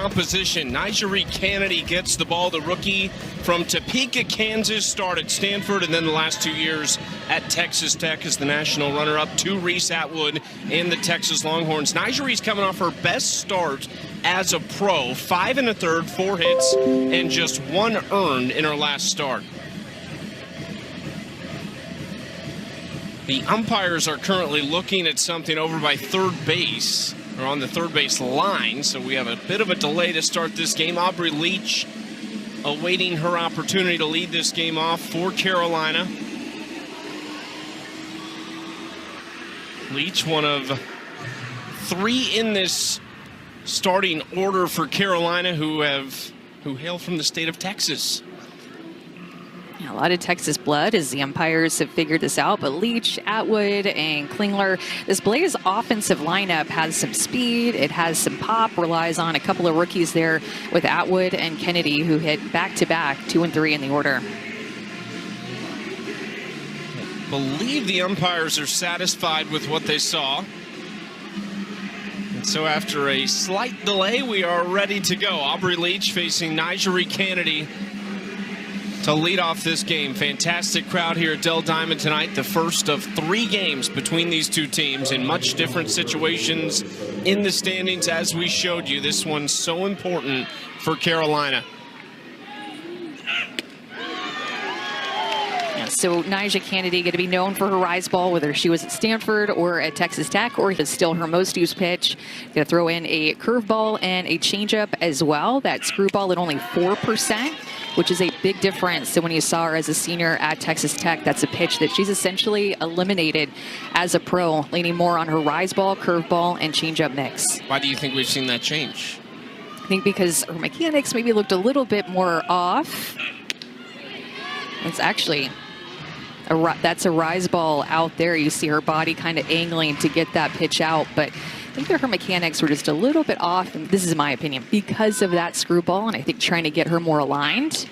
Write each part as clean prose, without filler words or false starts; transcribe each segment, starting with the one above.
composition. Nigeri Kennedy gets the ball, the rookie from Topeka, Kansas, started Stanford, and then the last 2 years at Texas Tech as the national runner-up to Reese Atwood in the Texas Longhorns. Nigeri's coming off her best start as a pro, 5 1/3, 4 hits, and just 1 earned in her last start. The umpires are currently looking at something over by third base, or on the third base line, so we have a bit of a delay to start this game. Aubrey Leach awaiting her opportunity to lead this game off for Carolina. Leach, one of 3 in this starting order for Carolina who hail from the state of Texas. A lot of Texas blood as the umpires have figured this out, but Leach, Atwood, and Klingler, this Blaze offensive lineup has some speed, it has some pop, relies on a couple of rookies there with Atwood and Kennedy, who hit back-to-back 2 and 3 in the order. I believe the umpires are satisfied with what they saw. And so after a slight delay, we are ready to go. Aubrey Leach facing Nigeri Kennedy to lead off this game. Fantastic crowd here at Dell Diamond tonight. The first of 3 games between these two teams in much different situations in the standings, as we showed you. This one's so important for Carolina. So Nigeri Kennedy going to be known for her rise ball, whether she was at Stanford or at Texas Tech, or it's still her most used pitch. Going to throw in a curveball and a changeup as well. That screwball at only 4%, which is a big difference. So when you saw her as a senior at Texas Tech, that's a pitch that she's essentially eliminated as a pro, leaning more on her rise ball, curveball, and changeup mix. Why do you think we've seen that change? I think because her mechanics maybe looked a little bit more off. It's actually that's a rise ball out there. You see her body kind of angling to get that pitch out, but I think that her mechanics were just a little bit off, and this is my opinion, because of that screwball, and I think trying to get her more aligned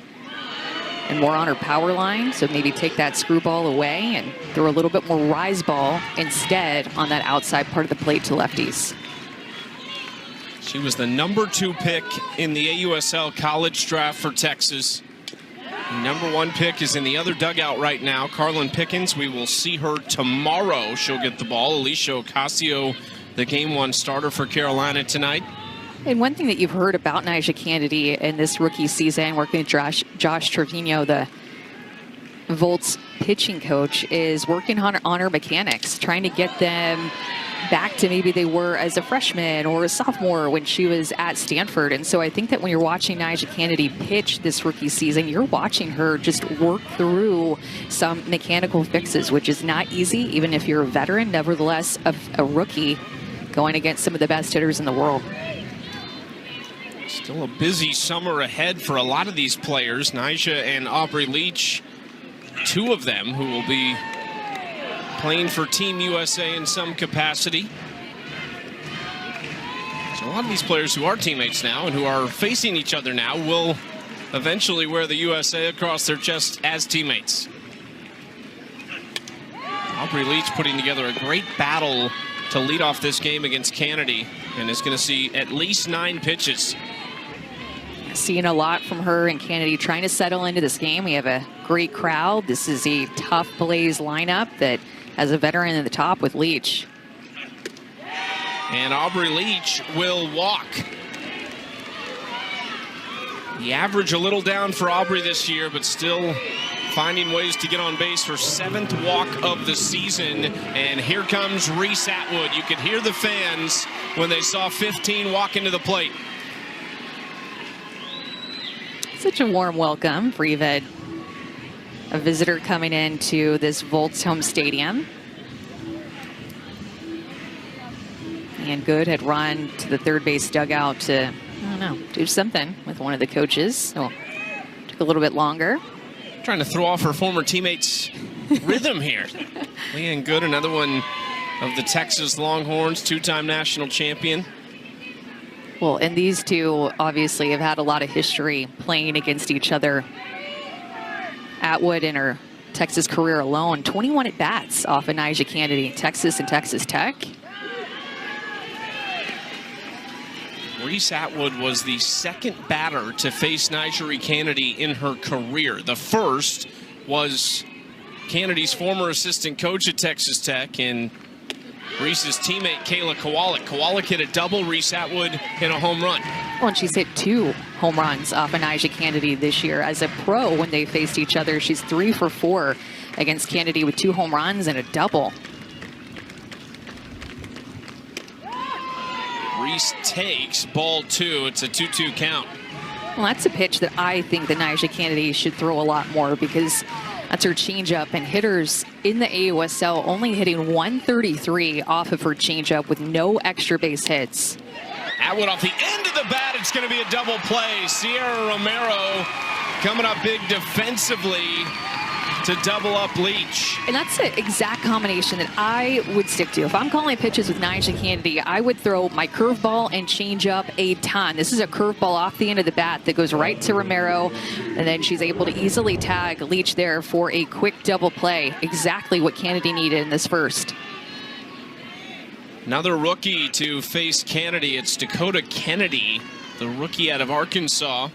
and more on her power line, so maybe take that screwball away and throw a little bit more rise ball instead on that outside part of the plate to lefties. She was the number 2 pick in the AUSL college draft for Texas. Number 1 pick is in the other dugout right now, Carlin Pickens. We will see her tomorrow. She'll get the ball. Alicia Ocasio, the Game 1 starter for Carolina tonight. And one thing that you've heard about Nigeri Kennedy in this rookie season, working with Josh Trevino, the Volts pitching coach, is working on her mechanics, trying to get them back to maybe they were as a freshman or a sophomore when she was at Stanford. And so I think that when you're watching Nigeri Kennedy pitch this rookie season, you're watching her just work through some mechanical fixes, which is not easy, even if you're a veteran, nevertheless a rookie going against some of the best hitters in the world. Still a busy summer ahead for a lot of these players. Nyjah and Aubrey Leach, 2 of them who will be playing for Team USA in some capacity. So a lot of these players who are teammates now and who are facing each other now will eventually wear the USA across their chest as teammates. Aubrey Leach putting together a great battle to lead off this game against Kennedy, and is going to see at least 9 pitches. Seeing a lot from her and Kennedy trying to settle into this game. We have a great crowd. This is a tough Blaze lineup that has a veteran in the top with Leach. And Aubrey Leach will walk. The average a little down for Aubrey this year, but still finding ways to get on base. Her 7th walk of the season. And here comes Reese Atwood. You could hear the fans when they saw 15 walk into the plate. Such a warm welcome for Yvette, a visitor coming into this Volts home stadium. And Good had run to the third base dugout to, I don't know, do something with one of the coaches. So took a little bit longer. Trying to throw off her former teammates' rhythm here. Leanne Good, another one of the Texas Longhorns, 2-time national champion. Well, and these two obviously have had a lot of history playing against each other. Atwood in her Texas career alone, 21 at-bats off of Nigeri Kennedy, Texas and Texas Tech. Reese Atwood was the second batter to face Nigeri Kennedy in her career. The first was Kennedy's former assistant coach at Texas Tech and Reese's teammate, Kayla Kowalik. Kowalik hit a double. Reese Atwood hit a home run. Well, and she's hit 2 home runs off of Nigeri Kennedy this year. As a pro, when they faced each other, she's 3 for 4 against Kennedy with 2 home runs and a double. Reese takes ball 2. It's a 2-2 count. Well, that's a pitch that I think that Nigeri Kennedy should throw a lot more, because that's her changeup, and hitters in the AUSL only hitting 133 off of her changeup with no extra base hits. Atwood off the end of the bat. It's going to be a double play. Sierra Romero coming up big defensively to double up Leach. And that's the exact combination that I would stick to. If I'm calling pitches with Nigeri Kennedy, I would throw my curveball and changeup a ton. This is a curveball off the end of the bat that goes right to Romero, and then she's able to easily tag Leach there for a quick double play. Exactly what Kennedy needed in this first. Another rookie to face Kennedy. It's Dakota Kennedy, the rookie out of Arkansas.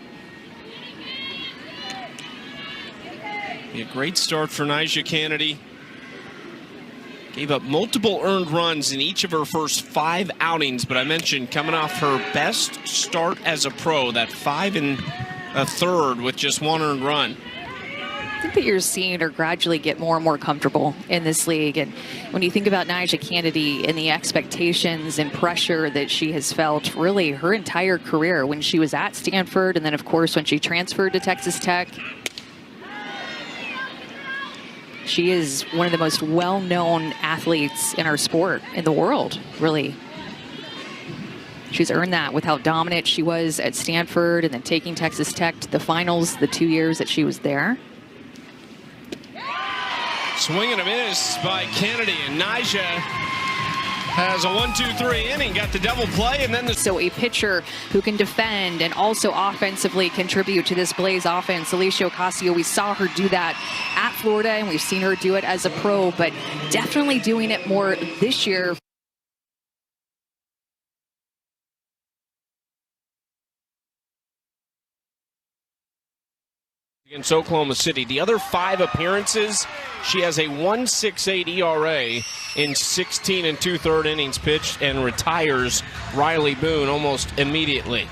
A great start for Nigeri Kennedy. Gave up multiple earned runs in each of her first 5 outings, but I mentioned coming off her best start as a pro, that 5 1/3 with just 1 earned run. I think that you're seeing her gradually get more and more comfortable in this league. And when you think about Nigeri Kennedy and the expectations and pressure that she has felt really her entire career, when she was at Stanford, and then of course when she transferred to Texas Tech, she is one of the most well-known athletes in our sport, in the world, really. She's earned that with how dominant she was at Stanford, and then taking Texas Tech to the finals the 2 years that she was there. Swing and a miss by Kennedy, and Nigeri has a 1-2-3 inning, got the double play, and then So a pitcher who can defend and also offensively contribute to this Blaze offense. Alicia Ocasio, we saw her do that at Florida, and we've seen her do it as a pro, but definitely doing it more this year. Against Oklahoma City. The other 5 appearances, she has a 1.68 ERA in 16 2/3 innings pitched, and retires Riley Boone almost immediately.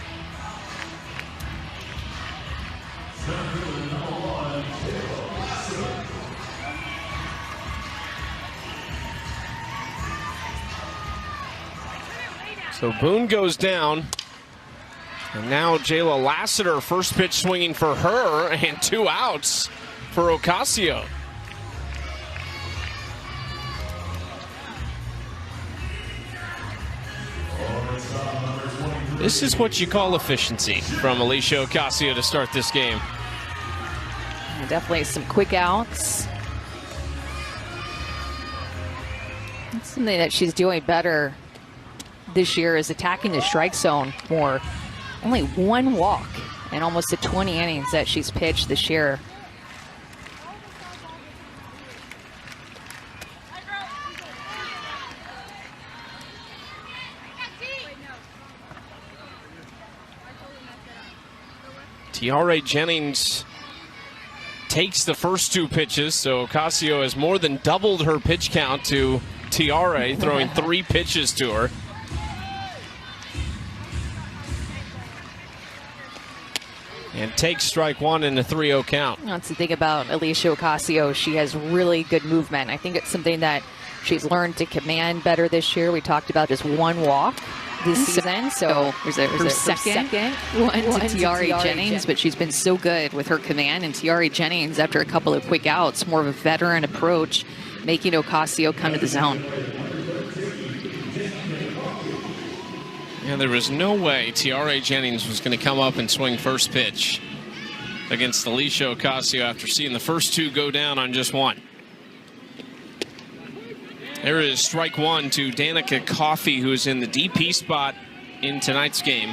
So Boone goes down. And now Jayla Lassiter, first pitch swinging for her, and 2 outs for Ocasio. This is what you call efficiency from Alicia Ocasio to start this game. Definitely some quick outs. That's something that she's doing better this year, is attacking the strike zone more. Only 1 walk in almost the 20 innings that she's pitched this year. Tiare Jennings takes the first 2 pitches, so Ocasio has more than doubled her pitch count to Tiare, throwing 3 pitches to her. And takes strike 1 in a 3-0 count. That's the thing about Alicia Ocasio. She has really good movement. I think it's something that she's learned to command better this year. We talked about just 1 walk this season. So there's her second one to Tiare Jennings, but she's been so good with her command. And Tiare Jennings, after a couple of quick outs, more of a veteran approach, making Ocasio come to the zone. Yeah, there was no way Tiare Jennings was going to come up and swing first pitch against Alicia Ocasio after seeing the first 2 go down on just 1. There is strike 1 to Danica Coffey, who is in the DP spot in tonight's game.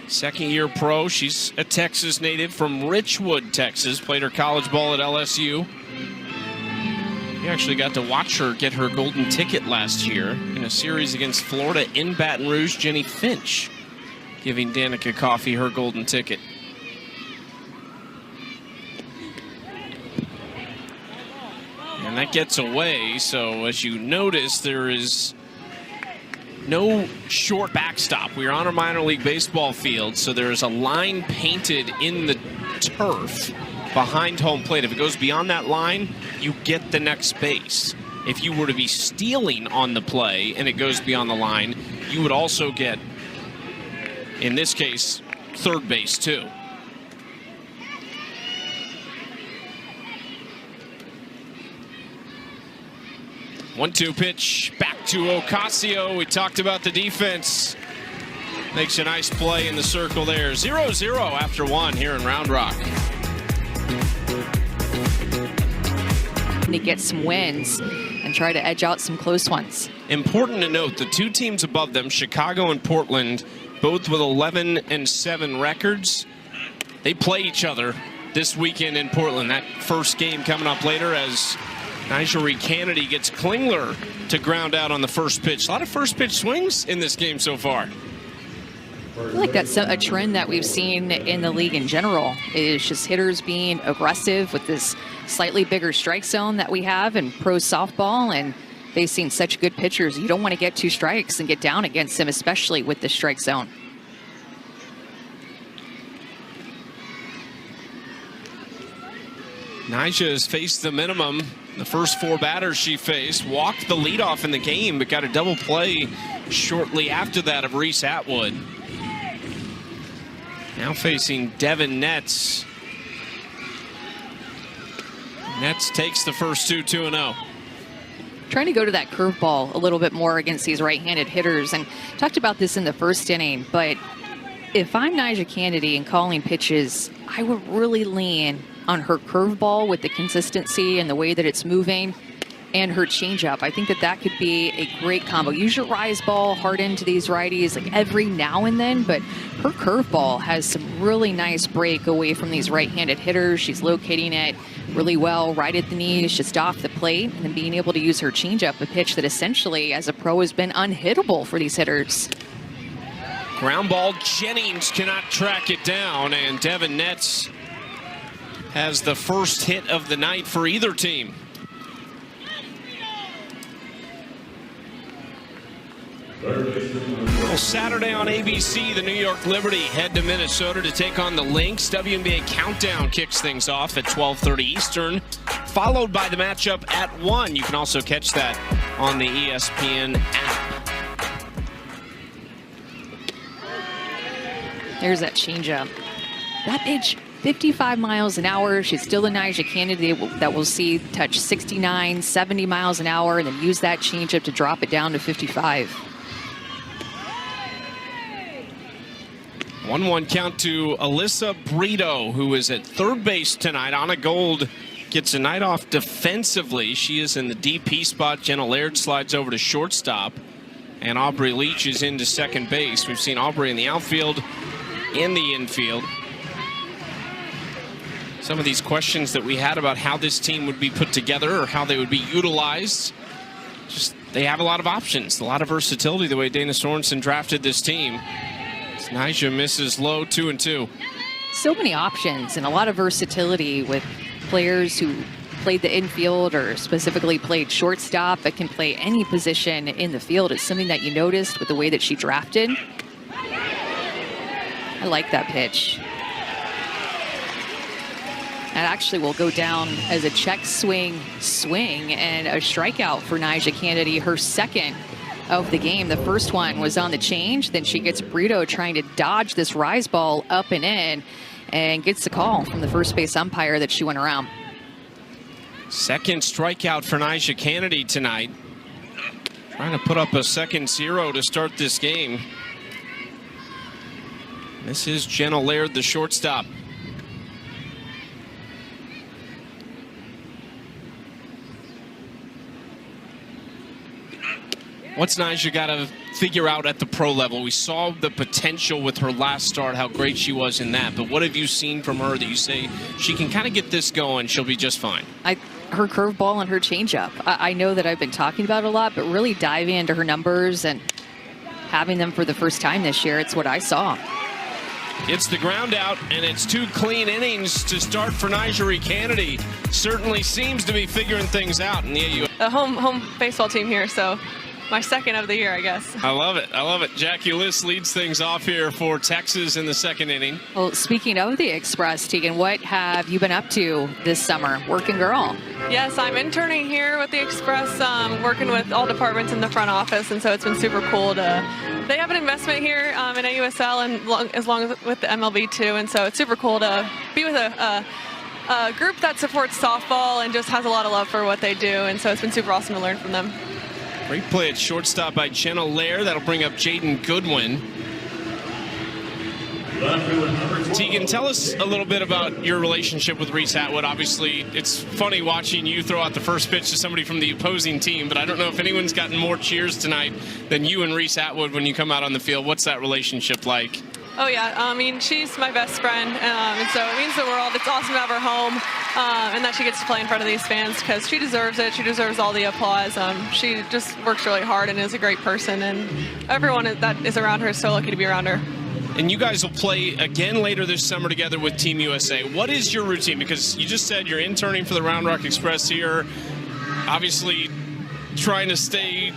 Second-year pro. She's a Texas native from Richwood, Texas. Played her college ball at LSU. You actually got to watch her get her golden ticket last year in a series against Florida in Baton Rouge. Jenny Finch giving Danica Coffey her golden ticket. And that gets away, so as you notice, there is no short backstop. We're on a minor league baseball field, so there's a line painted in the turf behind home plate. If it goes beyond that line, you get the next base. If you were to be stealing on the play and it goes beyond the line, you would also get, in this case, third base too. One-two pitch back to Ocasio. We talked about the defense. Makes a nice play in the circle there. 0-0 after one here in Round Rock. To get some wins and try to edge out some close ones. Important to note, the two teams above them, Chicago and Portland, both with 11-7 records. They play each other this weekend in Portland. That first game coming up later as Nigel Kennedy gets Klingler to ground out on the first pitch. A lot of first pitch swings in this game so far. I feel like that's a trend that we've seen in the league in general, is just hitters being aggressive with this slightly bigger strike zone that we have in pro softball, and facing such good pitchers. You don't want to get two strikes and get down against them, especially with the strike zone. Nyjah has faced the minimum. The first four batters she faced, walked the leadoff in the game, but got a double play shortly after that of Reese Atwood. Now facing Devin Netz. Netz takes the first two, 2-0. Trying to go to that curveball a little bit more against these right-handed hitters, and talked about this in the first inning, but if I'm Nyjah Kennedy and calling pitches, I would really lean on her curveball with the consistency and the way that it's moving, and her changeup. I think that that could be a great combo. Use your rise ball hard into these righties like every now and then, but her curveball has some really nice break away from these right-handed hitters. She's locating it really well, right at the knees, just off the plate, and then being able to use her changeup, a pitch that essentially, as a pro, has been unhittable for these hitters. Ground ball, Jennings cannot track it down, and Devin Netz has the first hit of the night for either team. Well, Saturday on ABC, the New York Liberty head to Minnesota to take on the Lynx. WNBA Countdown kicks things off at 12:30 Eastern, followed by the matchup at 1. You can also catch that on the ESPN app. There's that changeup. That pitch, 55 miles an hour. She's still a Nyjah Kennedy that we'll see touch 69, 70 miles an hour, and then use that changeup to drop it down to 55. 1-1 count to Alyssa Brito, who is at third base tonight. Anna Gold gets a night off defensively. She is in the DP spot. Jenna Laird slides over to shortstop, and Aubrey Leach is into second base. We've seen Aubrey in the outfield, in the infield. Some of these questions that we had about how this team would be put together or how they would be utilized, just they have a lot of options, a lot of versatility the way Dana Sorensen drafted this team. Nyjah misses low, 2-2. So many options and a lot of versatility with players who played the infield or specifically played shortstop, but can play any position in the field. It's something that you noticed with the way that she drafted. I like that pitch. That actually will go down as a check swing and a strikeout for Nyjah Kennedy, her second of the game. The first one was on the change. Then she gets Brito trying to dodge this rise ball up and in, and gets the call from the first base umpire that she went around. Second strikeout for Nyjah Kennedy tonight. Trying to put up a second 0 to start this game. This is Jenna Laird, the shortstop. What's Nyjah got to figure out at the pro level? We saw the potential with her last start, how great she was in that. But what have you seen from her that you say she can kind of get this going, she'll be just fine? I her curveball and her changeup. I know that I've been talking about it a lot, but really diving into her numbers and having them for the first time this year, it's what I saw. It's the ground out, and it's 2 clean innings to start for Nigeri Kennedy. Certainly seems to be figuring things out in the AU. A home baseball team here, so my second of the year, I guess. I love it. I love it. Jackie Liss leads things off here for Texas in the second inning. Well, speaking of the Express, Tegan, what have you been up to this summer? Working girl. Yes, I'm interning here with the Express, working with all departments in the front office, and so it's been super cool to. They have an investment here in AUSL and as long as with the MLB too, and so it's super cool to be with a group that supports softball and just has a lot of love for what they do, and so it's been super awesome to learn from them. Great play at shortstop by Jenna Lair. That'll bring up Jaden Goodwin. Tegan, tell us a little bit about your relationship with Reese Atwood. Obviously, it's funny watching you throw out the first pitch to somebody from the opposing team, but I don't know if anyone's gotten more cheers tonight than you and Reese Atwood when you come out on the field. What's that relationship like? Oh, yeah. I mean, she's my best friend, and so it means the world. It's awesome to have her home and that she gets to play in front of these fans because she deserves it. She deserves all the applause. She just works really hard and is a great person, and everyone that is around her is so lucky to be around her. And you guys will play again later this summer together with Team USA. What is your routine? Because you just said you're interning for the Round Rock Express here, obviously trying to stay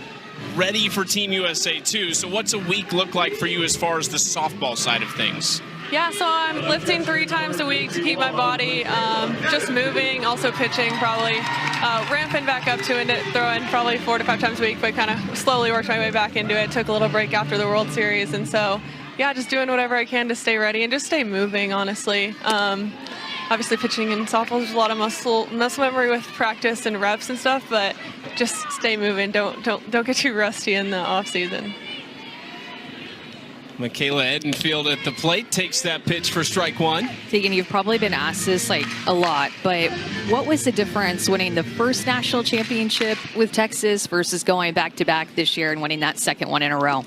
ready for Team USA too. So what's a week look like for you as far as the softball side of things? Yeah, so I'm lifting 3 times a week to keep my body just moving, also pitching probably, ramping back up to it, throwing probably 4 to 5 times a week, but kind of slowly worked my way back into it. Took a little break after the World Series, and so yeah, just doing whatever I can to stay ready and just stay moving, honestly. Obviously pitching in softball, there's a lot of muscle memory with practice and reps and stuff, but just stay moving. Don't get too rusty in the off season. Michaela Edenfield at the plate takes that pitch for strike 1. Tegan, you've probably been asked this like a lot, but what was the difference winning the first national championship with Texas versus going back-to-back this year and winning that second one in a row?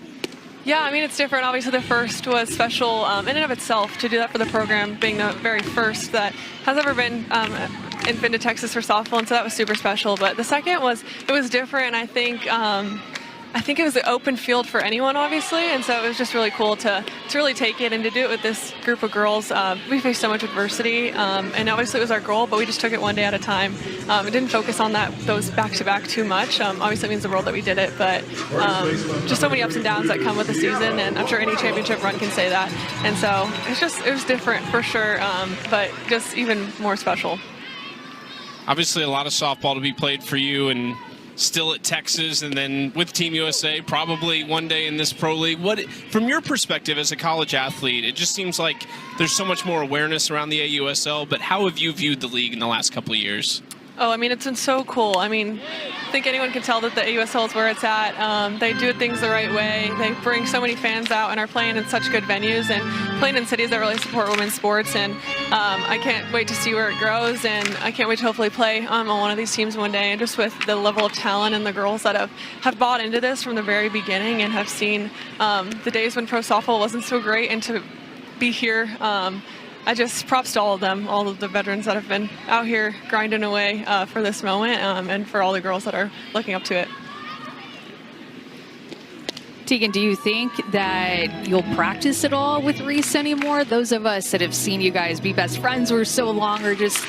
Yeah, I mean, it's different. Obviously, the first was special in and of itself to do that for the program, being the very first that has ever been to Texas for softball, and so that was super special. But the second was different. I think it was an open field for anyone, obviously, and so it was just really cool to really take it and to do it with this group of girls. We faced so much adversity, and obviously it was our goal, but we just took it one day at a time. It didn't focus on those back-to-back too much. Obviously it means the world that we did it, but just so many ups and downs that come with the season, and I'm sure any championship run can say that. And so it was different for sure, but just even more special. Obviously a lot of softball to be played for you, and still at Texas, and then with Team USA, probably one day in this pro league. What, from your perspective as a college athlete, it just seems like there's so much more awareness around the AUSL, but how have you viewed the league in the last couple of years? Oh, I mean, it's been so cool. I mean, I think anyone can tell that the AUSL is where it's at. They do things the right way. They bring so many fans out and are playing in such good venues and playing in cities that really support women's sports. And I can't wait to see where it grows. And I can't wait to hopefully play on one of these teams one day. And just with the level of talent and the girls that have bought into this from the very beginning and have seen the days when pro softball wasn't so great, and to be here. I just props to all of them, all of the veterans that have been out here grinding away for this moment, and for all the girls that are looking up to it. Tegan, do you think that you'll practice at all with Reese anymore? Those of us that have seen you guys be best friends for so long are just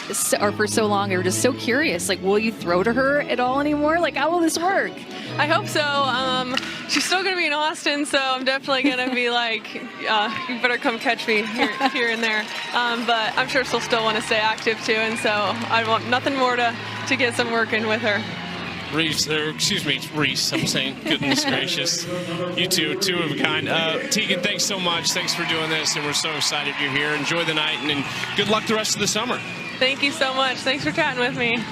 so curious. Like, will you throw to her at all anymore? Like, how will this work? I hope so. She's still going to be in Austin, so I'm definitely going to be like, you better come catch me here and there. But I'm sure she'll still want to stay active too, and so I want nothing more to get some work in with her. Reese, I'm saying, goodness gracious. You two of a kind. Tegan, thanks so much. Thanks for doing this, and we're so excited you're here. Enjoy the night, and good luck the rest of the summer. Thank you so much. Thanks for chatting with me.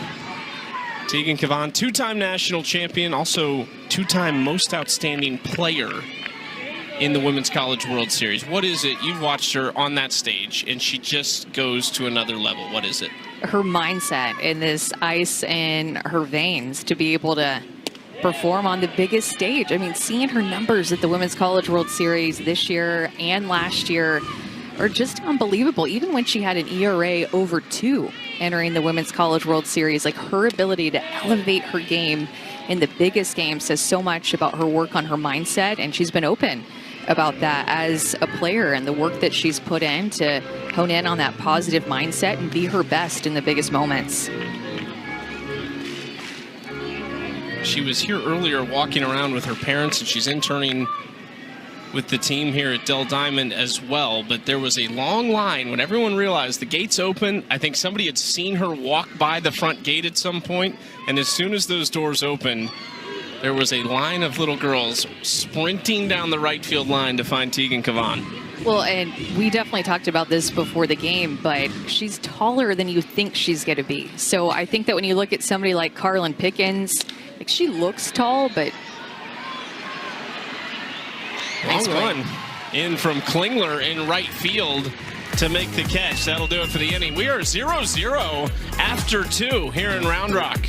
Tegan Cavan, 2-time national champion, also 2-time most outstanding player in the Women's College World Series. What is it? You've watched her on that stage, and she just goes to another level. What is it? Her mindset and this ice in her veins to be able to perform on the biggest stage. I mean, seeing her numbers at the Women's College World Series this year and last year, are just unbelievable. Even when she had an ERA over 2 entering the Women's College World Series, like her ability to elevate her game in the biggest game says so much about her work on her mindset, and she's been open about that as a player and the work that she's put in to hone in on that positive mindset and be her best in the biggest moments. She was here earlier walking around with her parents, and she's interning with the team here at Dell Diamond as well. But there was a long line when everyone realized the gates open. I think somebody had seen her walk by the front gate at some point, and as soon as those doors opened, there was a line of little girls sprinting down the right field line to find Tegan Cavan. Well, and we definitely talked about this before the game, but she's taller than you think she's going to be. So I think that when you look at somebody like Carlin Pickens, like she looks tall, but long run in from Klingler in right field to make the catch. That'll do it for the inning. We are 0-0 after 2 here in Round Rock.